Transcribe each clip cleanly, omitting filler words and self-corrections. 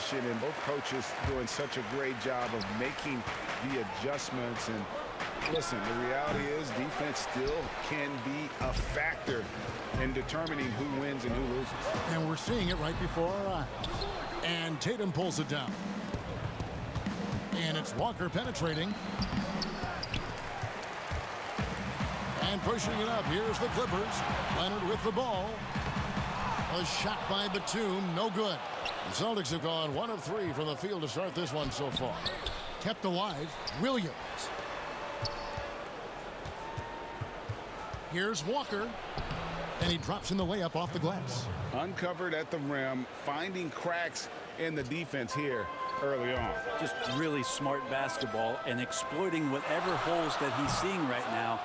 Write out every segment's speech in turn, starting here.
transition, and both coaches doing such a great job of making the adjustments. And listen, the reality is defense still can be a factor in determining who wins and who loses. And we're seeing it right before our eyes. And Tatum pulls it down. And it's Walker penetrating. And pushing it up. Here's the Clippers. Leonard with the ball. A shot by Batum. No good. The Celtics have gone 1 of 3 from the field to start this one so far. Kept alive. Williams. Here's Walker. And he drops in the layup off the glass. Uncovered at the rim, finding cracks in the defense here early on. Just really smart basketball and exploiting whatever holes that he's seeing right now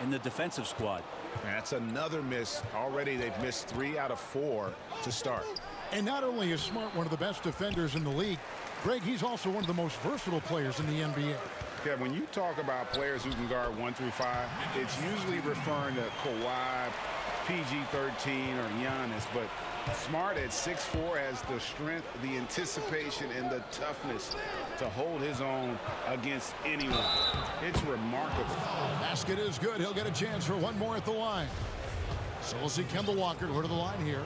in the defensive squad. That's another miss. Already they've missed 3 out of 4 to start. And not only is Smart one of the best defenders in the league, Greg, he's also one of the most versatile players in the NBA. Yeah, when you talk about players who can guard 1 through 5, it's usually referring to Kawhi, PG-13, or Giannis, but Smart at 6'4" has the strength, the anticipation, and the toughness to hold his own against anyone. It's remarkable. Basket is good. He'll get a chance for one more at the line. So we'll see Kemba Walker go to the line here.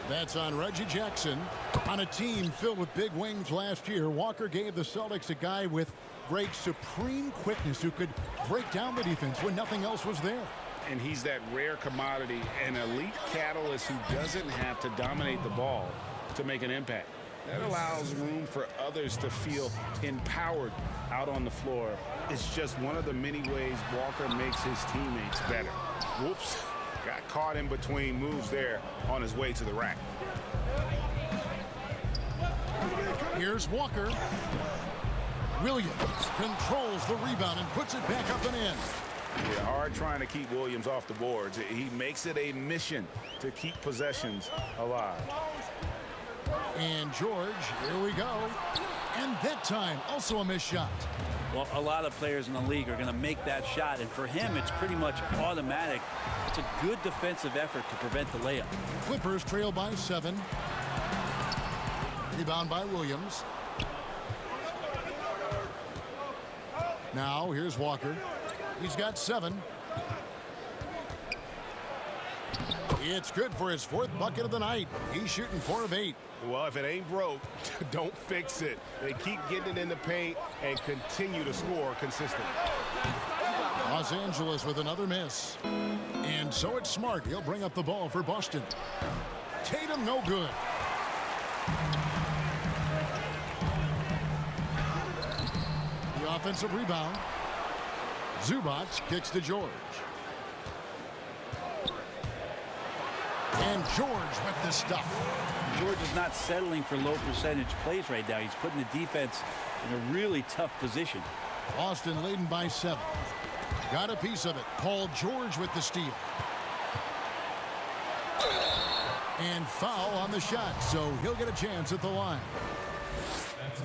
That's on Reggie Jackson. On a team filled with big wings last year, Walker gave the Celtics a guy with great supreme quickness who could break down the defense when nothing else was there. And he's that rare commodity, an elite catalyst who doesn't have to dominate the ball to make an impact. That allows room for others to feel empowered out on the floor. It's just one of the many ways Walker makes his teammates better. Whoops. Got caught in between moves there on his way to the rack. Here's Walker. Williams controls the rebound and puts it back up and in. Yeah, hard trying to keep Williams off the boards. He makes it a mission to keep possessions alive. And George, here we go. And that time, also a missed shot. Well, a lot of players in the league are going to make that shot, and for him, it's pretty much automatic. It's a good defensive effort to prevent the layup. Clippers trail by 7. Rebound by Williams. Now, here's Walker. He's got 7. It's good for his 4th bucket of the night. He's shooting 4 of 8. Well, if it ain't broke, don't fix it. They keep getting it in the paint and continue to score consistently. Los Angeles with another miss. And so it's Smart. He'll bring up the ball for Boston. Tatum, no good. The offensive rebound. Zubac kicks to George. And George with the stuff. George is not settling for low percentage plays right now. He's putting the defense in a really tough position. Boston leading by 7. Got a piece of it. Paul George with the steal. And foul on the shot, so he'll get a chance at the line.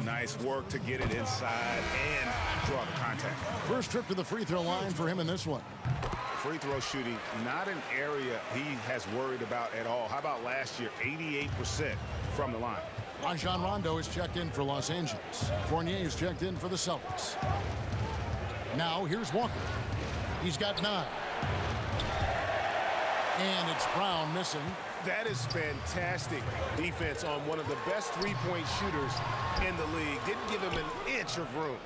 Nice work to get it inside and draw the contact. First trip to the free throw line for him in this one. Free throw shooting, not an area he has worried about at all. How about last year? 88% from the line. Rajon Rondo is checked in for Los Angeles. Fournier is checked in for the Celtics. Now here's Walker. He's got 9. And it's Brown missing. That is fantastic defense on one of the best three-point shooters in the league. Didn't give him an inch of room.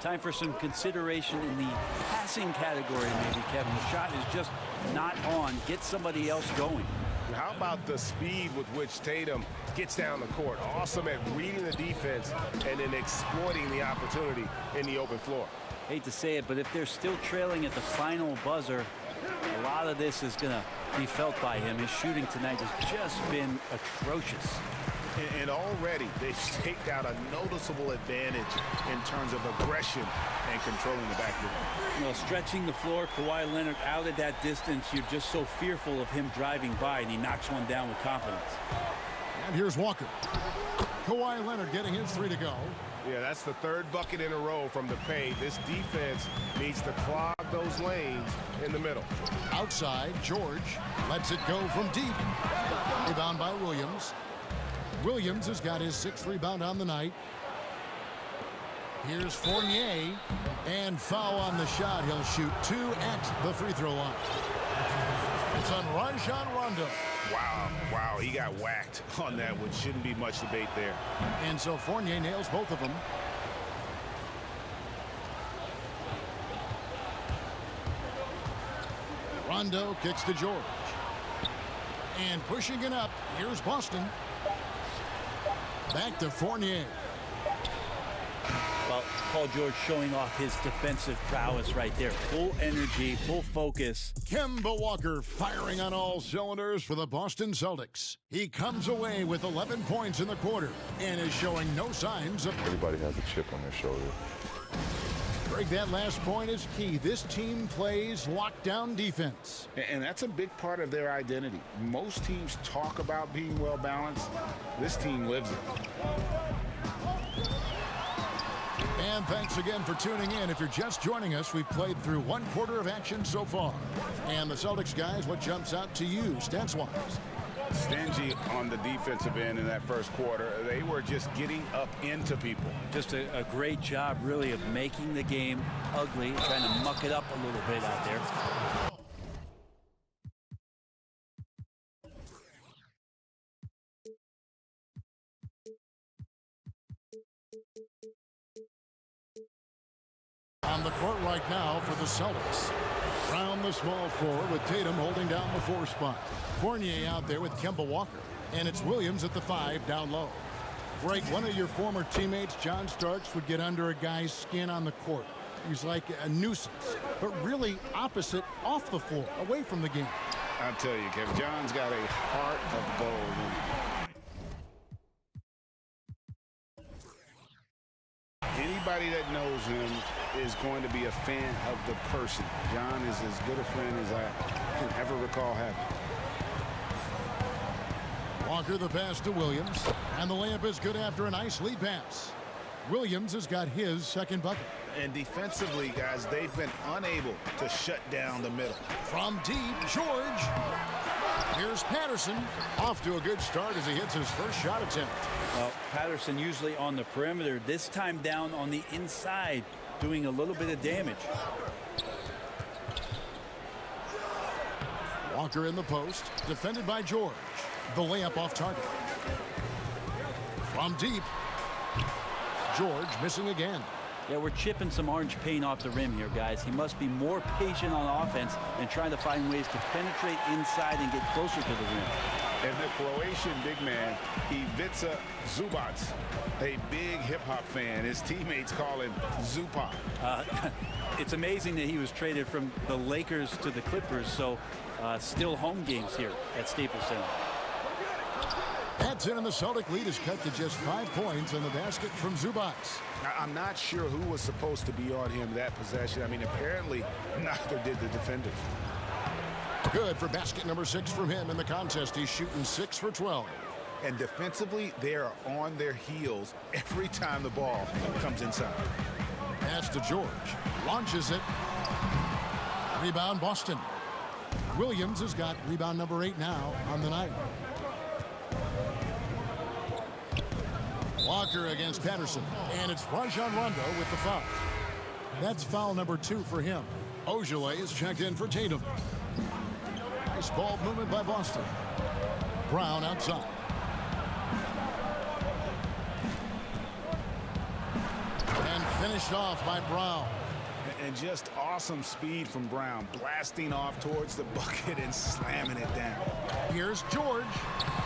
Time for some consideration in the passing category, maybe, Kevin. The shot is just not on. Get somebody else going. How about the speed with which Tatum gets down the court? Awesome at reading the defense and then exploiting the opportunity in the open floor. Hate to say it, but if they're still trailing at the final buzzer, a lot of this is going to be felt by him. His shooting tonight has just been atrocious. And already they've staked out a noticeable advantage in terms of aggression and controlling the backcourt. You know, stretching the floor, Kawhi Leonard out at that distance, you're just so fearful of him driving by, and he knocks one down with confidence. And here's Walker. Kawhi Leonard getting his 3 to go. Yeah, that's the 3rd bucket in a row from the paint. This defense needs to clog those lanes in the middle. Outside, George lets it go from deep. Rebound by Williams. Williams has got his 6th rebound on the night. Here's Fournier, and foul on the shot. He'll shoot 2 at the free throw line. It's on Rajon Rondo. Wow, he got whacked on that one. Shouldn't be much debate there. And so Fournier nails both of them. Rondo kicks to George. And pushing it up, here's Boston. Back to Fournier. Well, Paul George showing off his defensive prowess right there. Full energy, full focus. Kemba Walker firing on all cylinders for the Boston Celtics. He comes away with 11 points in the quarter and is showing no signs of... Everybody has a chip on their shoulder. Greg, that last point is key. This team plays lockdown defense. And that's a big part of their identity. Most teams talk about being well balanced. This team lives it. And thanks again for tuning in. If you're just joining us, we've played through 1 quarter of action so far. And the Celtics guys, what jumps out to you stats-wise? Stingy on the defensive end in that first quarter. They were just getting up into people. Just a great job, really, of making the game ugly, trying to muck it up a little bit out there. On the court right now for the Celtics. Brown the small forward with Tatum holding down the 4 spot. Fournier out there with Kemba Walker. And it's Williams at the 5 down low. Greg, one of your former teammates, John Starks, would get under a guy's skin on the court. He's like a nuisance, but really opposite off the floor, away from the game. I'll tell you, Kevin, John's got a heart of gold. Anybody that knows him is going to be a fan of the person. John is as good a friend as I can ever recall having. Walker the pass to Williams, and the layup is good after a nice lead pass. Williams has got his 2nd bucket. And defensively, guys, they've been unable to shut down the middle. From deep, George. Here's Patterson. Off to a good start as he hits his first shot attempt. Well, Patterson usually on the perimeter. This time down on the inside, doing a little bit of damage. Walker in the post, defended by George. The layup off target. From deep, George missing again. Yeah, we're chipping some orange paint off the rim here, guys. He must be more patient on offense and trying to find ways to penetrate inside and get closer to the rim. And the Croatian big man, Ivica Zubac, a big hip-hop fan. His teammates call him Zupac. It's amazing that he was traded from the Lakers to the Clippers, so still home games here at Staples Center. That's in, and the Celtic lead is cut to just 5 points on the basket from Zubac. I'm not sure who was supposed to be on him that possession. I mean, apparently neither did the defenders. Good for basket number 6 from him in the contest. He's shooting 6 for 12. And defensively, they are on their heels every time the ball comes inside. Pass to George. Launches it. Rebound, Boston. Williams has got rebound number 8 now on the night. Walker against Patterson. And it's Rajon Rondo with the foul. That's foul number 2 for him. Ojale is checked in for Tatum. Nice ball movement by Boston. Brown outside. And finished off by Brown. And just awesome speed from Brown, blasting off towards the bucket and slamming it down. Here's George.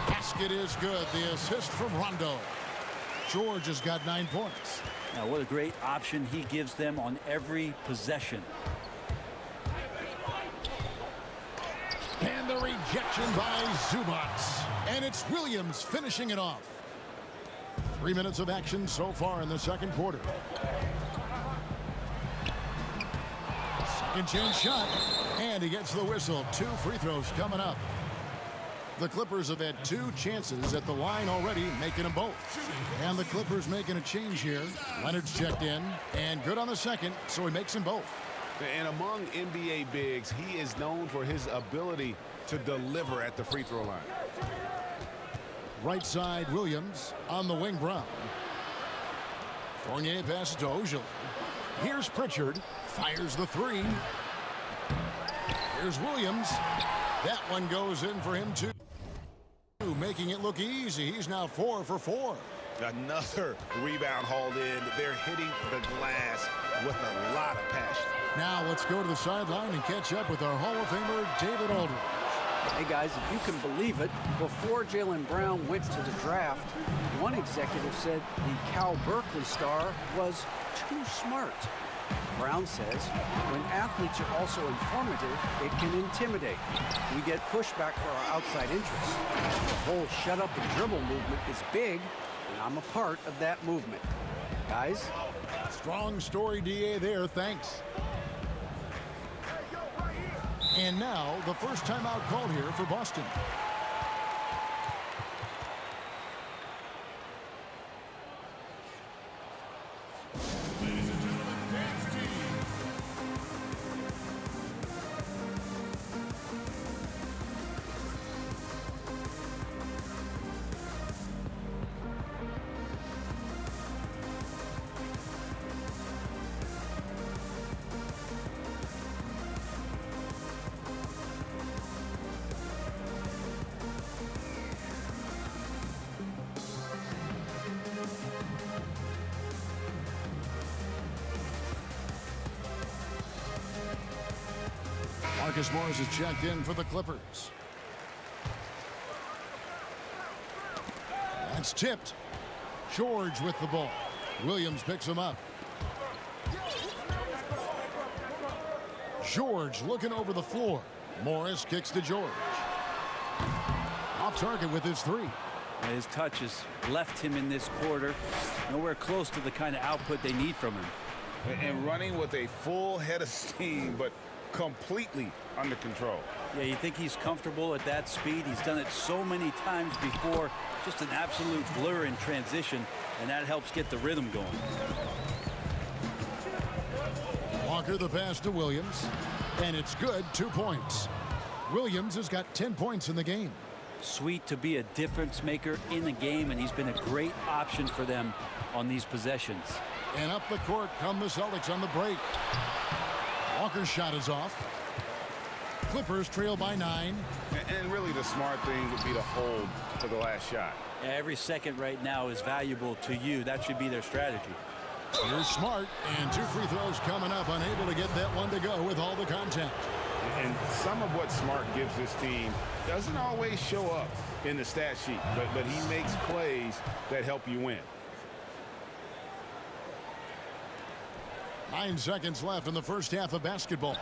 Basket is good. The assist from Rondo. George has got 9 points. Now, what a great option he gives them on every possession. And the rejection by Zubac. And it's Williams finishing it off. 3 minutes of action so far in the second quarter. Second chance shot. And he gets the whistle. 2 free throws coming up. The Clippers have had 2 chances at the line already, making them both. And the Clippers making a change here. Leonard's checked in, and good on the second, so he makes them both. And among NBA bigs, he is known for his ability to deliver at the free throw line. Right side, Williams. On the wing, Brown. Fournier passes to Ojale. Here's Pritchard. Fires the three. Here's Williams. That one goes in for him, too. Making it look easy. He's now 4 for 4. Another rebound hauled in. They're hitting the glass with a lot of passion. Now let's go to the sideline and catch up with our Hall of Famer, David Aldridge. Hey guys, if you can believe it, before Jaylen Brown went to the draft, one executive said the Cal Berkeley star was too smart. Brown says when athletes are also informative, it can intimidate. We get pushback for our outside interests. The whole shut up and dribble movement is big, and I'm a part of that movement. Guys? Strong story, DA, there. Thanks. And now, the first timeout called here for Boston. Ladies and gentlemen, dance team. Marcus Morris is checked in for the Clippers. That's tipped. George with the ball. Williams picks him up. George looking over the floor. Morris kicks to George. Off target with his three. His touches left him in this quarter. Nowhere close to the kind of output they need from him. And running with a full head of steam, but completely under control. Yeah, you think he's comfortable at that speed. He's done it so many times before. Just an absolute blur in transition, and that helps get the rhythm going. Walker the pass to Williams, and it's good. 2 points. Williams has got 10 points in the game. Sweet to be a difference maker in the game, and he's been a great option for them on these possessions. And up the court come the Celtics on the break. Walker's shot is off. Clippers trail by 9. And really the smart thing would be to hold for the last shot. Yeah, every second right now is valuable to you. That should be their strategy. Here's Smart, and 2 free throws coming up, unable to get that one to go with all the contact. And some of what Smart gives this team doesn't always show up in the stat sheet, but he makes plays that help you win. 9 seconds left in the first half of basketball.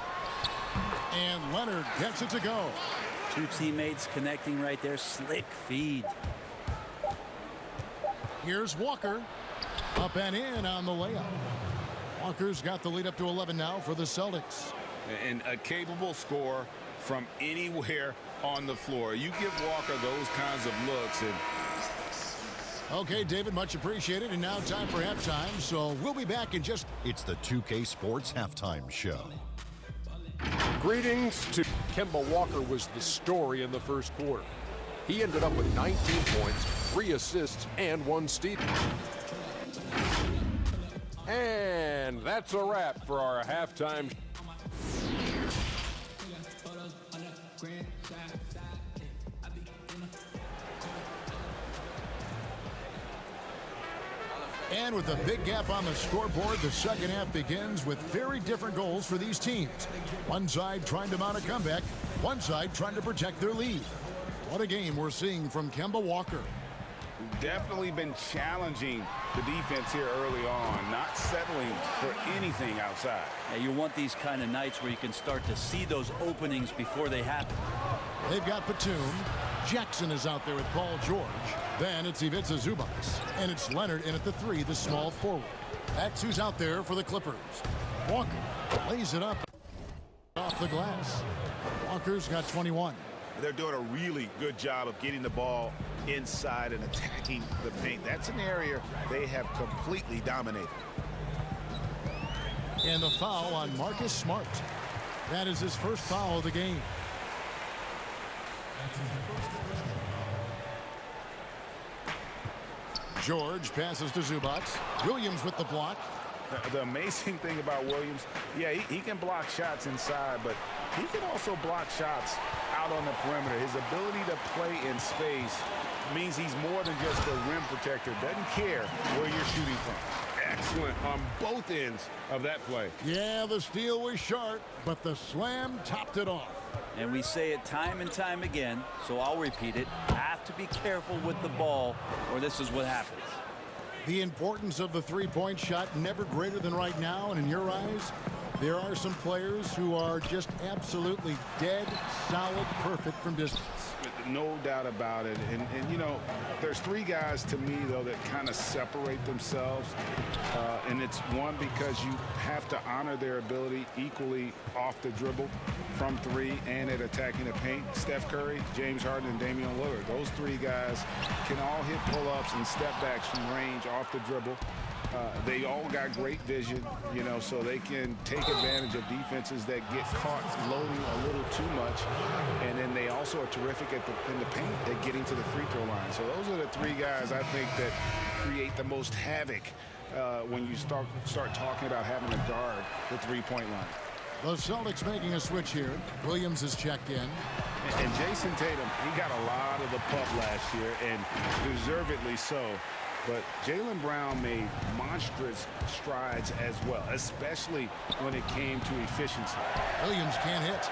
And Leonard gets it to go. 2 teammates connecting right there. Slick feed. Here's Walker. Up and in on the layup. Walker's got the lead up to 11 now for the Celtics. And a capable scorer from anywhere on the floor. You give Walker those kinds of looks and okay, David, much appreciated. And now time for halftime. So we'll be back in just... It's the 2K Sports Halftime Show. Greetings to Kemba Walker was the story in the first quarter. He ended up with 19 points, 3 assists, and 1 steal. And that's a wrap for our halftime. And with a big gap on the scoreboard, the second half begins with very different goals for these teams. One side trying to mount a comeback, one side trying to protect their lead. What a game we're seeing from Kemba Walker. definitely been challenging the defense here early on, not settling for anything outside. Yeah, you want these kind of nights where you can start to see those openings before they happen. They've got Batum. Jackson is out there with Paul George. Then it's Ivica Zubac. And it's Leonard in at the 3, the small forward. That's who's out there for the Clippers. Walker lays it up off the glass. Walker's got 21. They're doing a really good job of getting the ball inside and attacking the paint. That's an area they have completely dominated. And the foul on Marcus Smart. That is his first foul of the game. George passes to Zubac. Williams with the block. The amazing thing about Williams, yeah, he can block shots inside, but he can also block shots out on the perimeter. His ability to play in space means he's more than just a rim protector. Doesn't care where you're shooting from. Excellent on both ends of that play. Yeah, the steal was sharp, but the slam topped it off. And we say it time and time again, so I'll repeat it. Have to be careful with the ball, or this is what happens. The importance of the three-point shot never greater than right now, and in your eyes, there are some players who are just absolutely dead, solid, perfect from distance. No doubt about it. And you know, there's three guys to me, though, that kind of separate themselves. And it's one, because you have to honor their ability equally off the dribble from three and at attacking the paint. Steph Curry, James Harden, and Damian Lillard. Those three guys can all hit pull-ups and step-backs from range off the dribble. They all got great vision, you know, so they can take advantage of defenses that get caught loading a little too much. And then they also are terrific in the paint at getting to the free throw line. So those are the three guys I think that create the most havoc when you start talking about having to guard the three-point line. The Celtics making a switch here. Williams is checked in. And Jason Tatum, he got a lot of the pup last year, and deservedly so. But Jaylen Brown made monstrous strides as well, especially when it came to efficiency. Williams can't hit.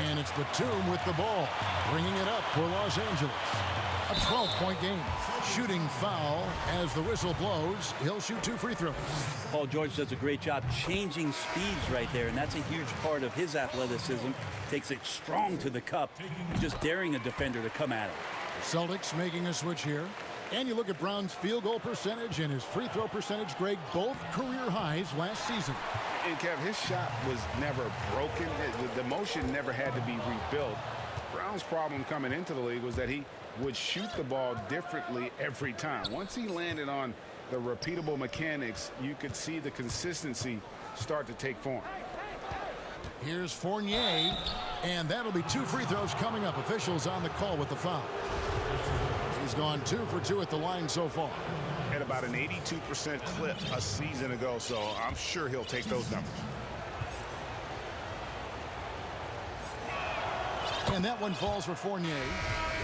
And it's Batum with the ball, bringing it up for Los Angeles. A 12-point game. Shooting foul as the whistle blows. He'll shoot 2 free throws. Paul George does a great job changing speeds right there, and that's a huge part of his athleticism. Takes it strong to the cup, just daring a defender to come at him. Celtics making a switch here. And you look at Brown's field goal percentage and his free throw percentage, Greg, both career highs last season. And Kev, his shot was never broken. The motion never had to be rebuilt. Brown's problem coming into the league was that he would shoot the ball differently every time. Once he landed on the repeatable mechanics, you could see the consistency start to take form. Here's Fournier, and that'll be 2 free throws coming up. Officials on the call with the foul. He's gone 2 for 2 at the line so far. At about an 82% clip a season ago, so I'm sure he'll take those numbers. And that one falls for Fournier.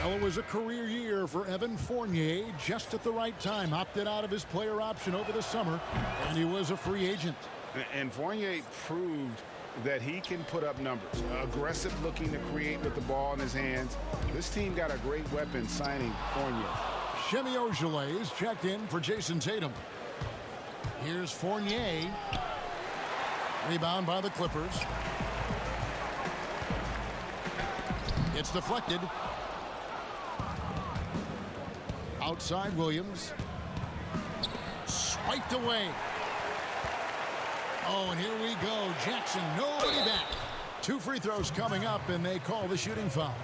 Well, it was a career year for Evan Fournier, just at the right time. Opted out of his player option over the summer, and he was a free agent. And Fournier proved that he can put up numbers. Aggressive looking to create with the ball in his hands. This team got a great weapon signing Fournier. Shemi Ojeleye is checked in for Jason Tatum. Here's Fournier. Rebound by the Clippers. It's deflected. Outside Williams. Swiped away. Oh, and here we go. Jackson, nobody back. 2 free throws coming up, and they call the shooting foul.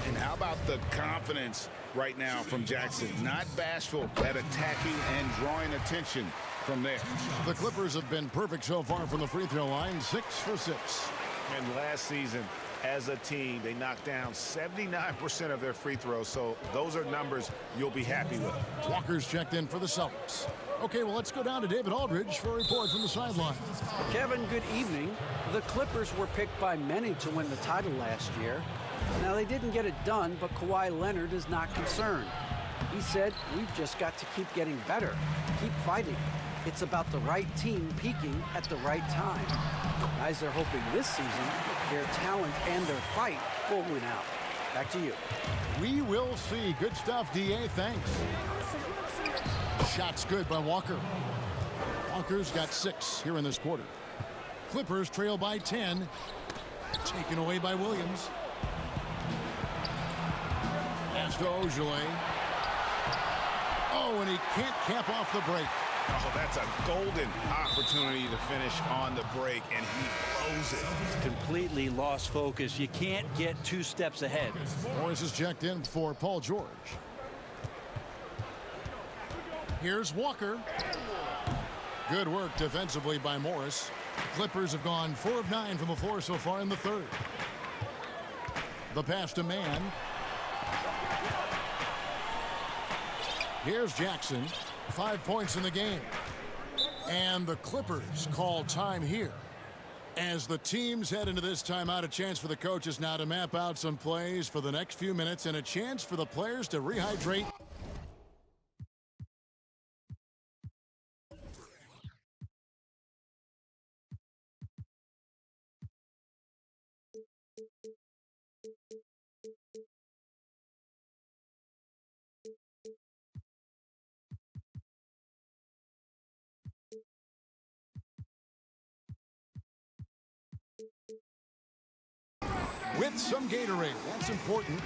And how about the confidence right now from Jackson? Not bashful at attacking and drawing attention from there. The Clippers have been perfect so far from the free throw line, 6 for 6. And last season, as a team, they knocked down 79% of their free throws, so those are numbers you'll be happy with. Walker's checked in for the Celtics. Okay, well, let's go down to David Aldridge for a report from the sideline. Kevin, good evening. The Clippers were picked by many to win the title last year. Now, they didn't get it done, but Kawhi Leonard is not concerned. He said, "We've just got to keep getting better, keep fighting. It's about the right team peaking at the right time." Guys are hoping this season their talent and their fight will win out. Back to you. We will see. Good stuff, D.A. Thanks. Shots good by Walker. Walker's got 6 here in this quarter. Clippers trail by 10. Taken away by Williams. Pass to Ojeleye. Oh, and he can't cap off the break. Oh, that's a golden opportunity to finish on the break, and he blows it. Completely lost focus. You can't get 2 steps ahead. Morris is checked in for Paul George. Here's Walker. Good work defensively by Morris. Clippers have gone 4 of 9 from the floor so far in the third. The pass to Mann. Here's Jackson. 5 points in the game. And the Clippers call time here. As the teams head into this timeout, a chance for the coaches now to map out some plays for the next few minutes and a chance for the players to rehydrate. With some Gatorade. That's important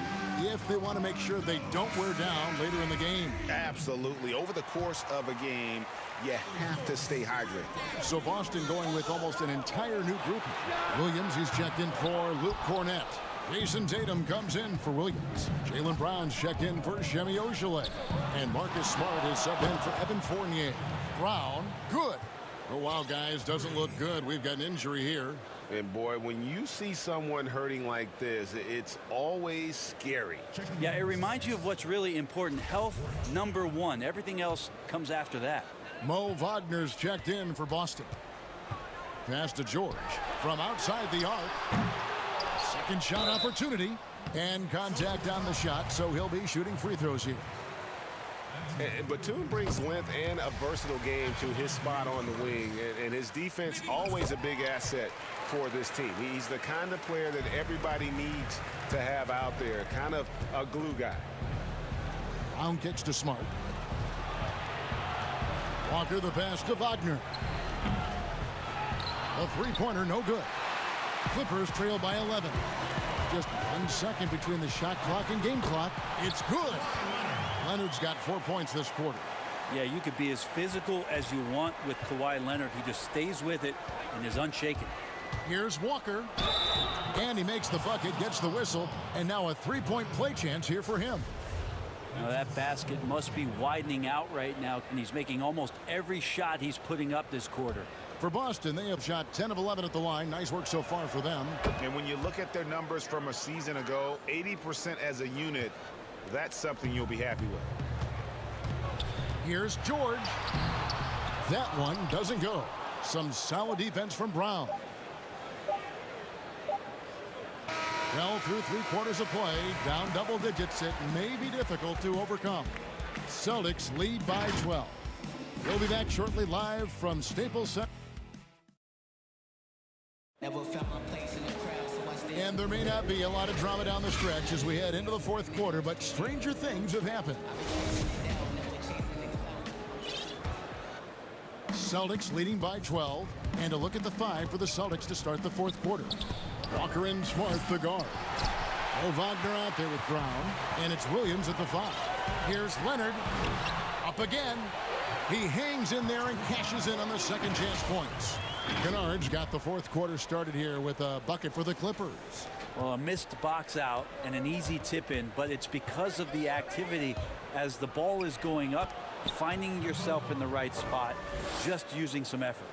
if they want to make sure they don't wear down later in the game. Absolutely. Over the course of a game, you have to stay hydrated. So Boston going with almost an entire new group. Williams, he's checked in for Luke Cornett. Jason Tatum comes in for Williams. Jaylen Brown's checked in for Shemi Ojeleye. And Marcus Smart is subbed in for Evan Fournier. Brown, good. Oh, wow, guys, doesn't look good. We've got an injury here. And boy, when you see someone hurting like this, it's always scary. Yeah, it reminds you of what's really important. Health, number one. Everything else comes after that. Mo Wagner's checked in for Boston. Pass to George from outside the arc. Second shot opportunity. And contact on the shot, so he'll be shooting free throws here. Batum brings length and a versatile game to his spot on the wing, and his defense always a big asset for this team. He's the kind of player that everybody needs to have out there, kind of a glue guy. Brown kicks to Smart. Walker the pass to Wagner. A three-pointer, no good. Clippers trail by 11. Just 1 second between the shot clock and game clock. It's good. Leonard's got 4 points this quarter. Yeah, you could be as physical as you want with Kawhi Leonard. He just stays with it and is unshaken. Here's Walker. And he makes the bucket, gets the whistle, and now a three-point play chance here for him. Now that basket must be widening out right now, and he's making almost every shot he's putting up this quarter. For Boston, they have shot 10 of 11 at the line. Nice work so far for them. And when you look at their numbers from a season ago, 80% as a unit, that's something you'll be happy with. Here's George. That one doesn't go. Some solid defense from Brown. Well, through 3 quarters of play, down double digits, it may be difficult to overcome. Celtics lead by 12. We'll be back shortly live from Staples Center. And there may not be a lot of drama down the stretch as we head into the fourth quarter, but stranger things have happened. Celtics leading by 12, and a look at the 5 for the Celtics to start the fourth quarter. Walker and Smart, the guard. Oh, Wagner out there with Brown, and it's Williams at the 5. Here's Leonard, up again. He hangs in there and cashes in on the second chance points. Kennard's got the fourth quarter started here with a bucket for the Clippers. Well, a missed box out and an easy tip in, but it's because of the activity as the ball is going up, finding yourself in the right spot, just using some effort.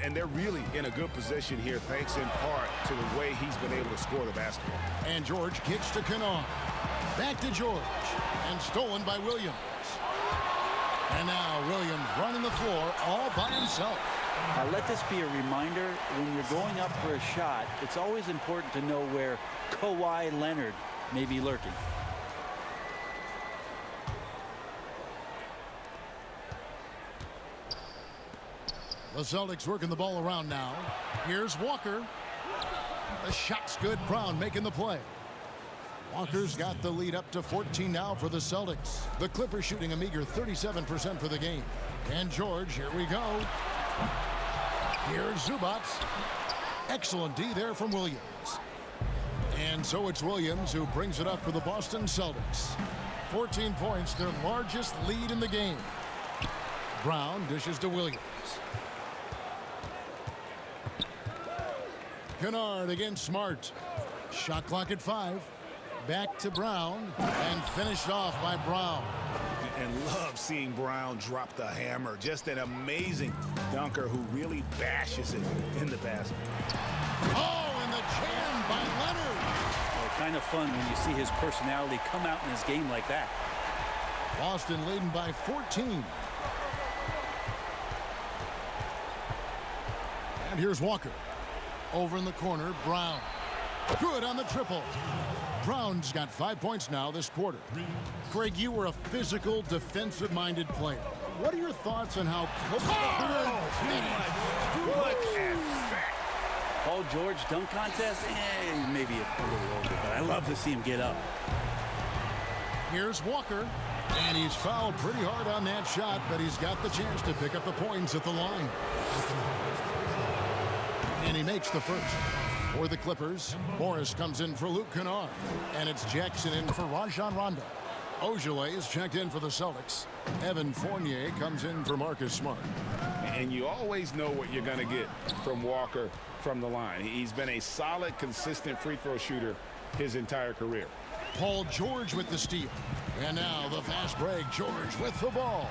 And they're really in a good position here, thanks in part to the way he's been able to score the basketball. And George kicks to Kennard. Back to George, and stolen by Williams. And now Williams running the floor all by himself. Let this be a reminder, when you're going up for a shot, it's always important to know where Kawhi Leonard may be lurking. The Celtics working the ball around now. Here's Walker. The shot's good. Brown making the play. Walker's got the lead up to 14 now for the Celtics. The Clippers shooting a meager 37% for the game. And George, here we go. Here's Zubac. Excellent D there from Williams. And so it's Williams who brings it up for the Boston Celtics. 14 points, their largest lead in the game. Brown dishes to Williams. Kennard against Smart. Shot clock at 5. Back to Brown and finished off by Brown. And love seeing Brown drop the hammer. Just an amazing dunker who really bashes it in the basket. Oh, and the jam by Leonard. Well, kind of fun when you see his personality come out in his game like that. Boston leading by 14. And here's Walker. Over in the corner, Brown. Good on the triple. Brown's got 5 points now this quarter. Craig, you were a physical, defensive-minded player. What are your thoughts on how close Look at that. Paul George dunk contest? Maybe a little over, but I love to see him get up. Here's Walker. And he's fouled pretty hard on that shot, but he's got the chance to pick up the points at the line. And he makes the first. For the Clippers, Morris comes in for Luke Kennard. And it's Jackson in for Rajon Rondo. Ojale is checked in for the Celtics. Evan Fournier comes in for Marcus Smart. And you always know what you're going to get from Walker from the line. He's been a solid, consistent free throw shooter his entire career. Paul George with the steal. And now the fast break. George with the ball.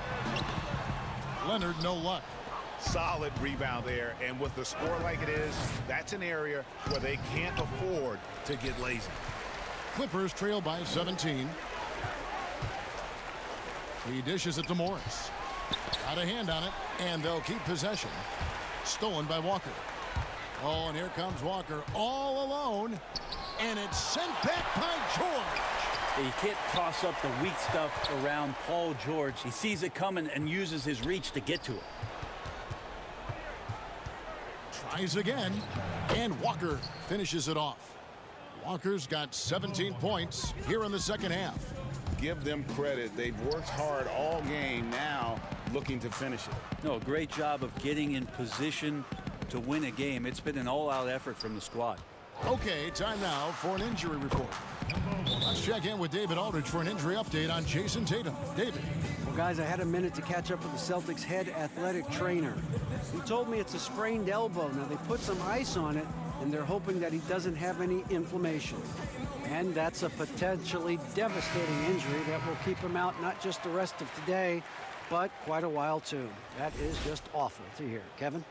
Leonard, no luck. Solid rebound there, and with the score like it is, that's an area where they can't afford to get lazy. Clippers trail by 17. He dishes it to Morris. Got a hand on it, and they'll keep possession. Stolen by Walker. Oh, and here comes Walker all alone, and it's sent back by George. You can't toss up the weak stuff around Paul George. He sees it coming and uses his reach to get to it. Tries again, and Walker finishes it off. Walker's got 17 points here in the second half. Give them credit. They've worked hard all game, now looking to finish it. No, great job of getting in position to win a game. It's been an all-out effort from the squad. Okay, time now for an injury report. Let's check in with David Aldridge for an injury update on Jason Tatum. David. Well, guys, I had a minute to catch up with the Celtics head athletic trainer. He told me it's a sprained elbow. Now, they put some ice on it, and they're hoping that he doesn't have any inflammation. And that's a potentially devastating injury that will keep him out not just the rest of today, but quite a while, too. That is just awful to hear. Kevin?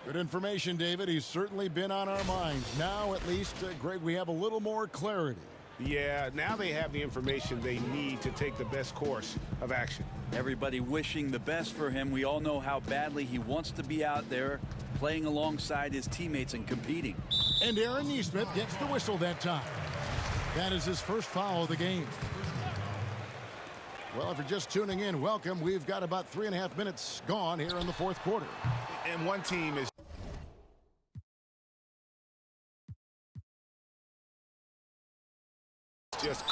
Good information, David. He's certainly been on our minds. Now, at least, Greg, we have a little more clarity. Yeah, now they have the information they need to take the best course of action. Everybody wishing the best for him. We all know how badly he wants to be out there playing alongside his teammates and competing. And Aaron Nesmith gets the whistle that time. That is his first foul of the game. Well, if you're just tuning in, welcome. We've got about 3.5 minutes gone here in the fourth quarter. And one team is just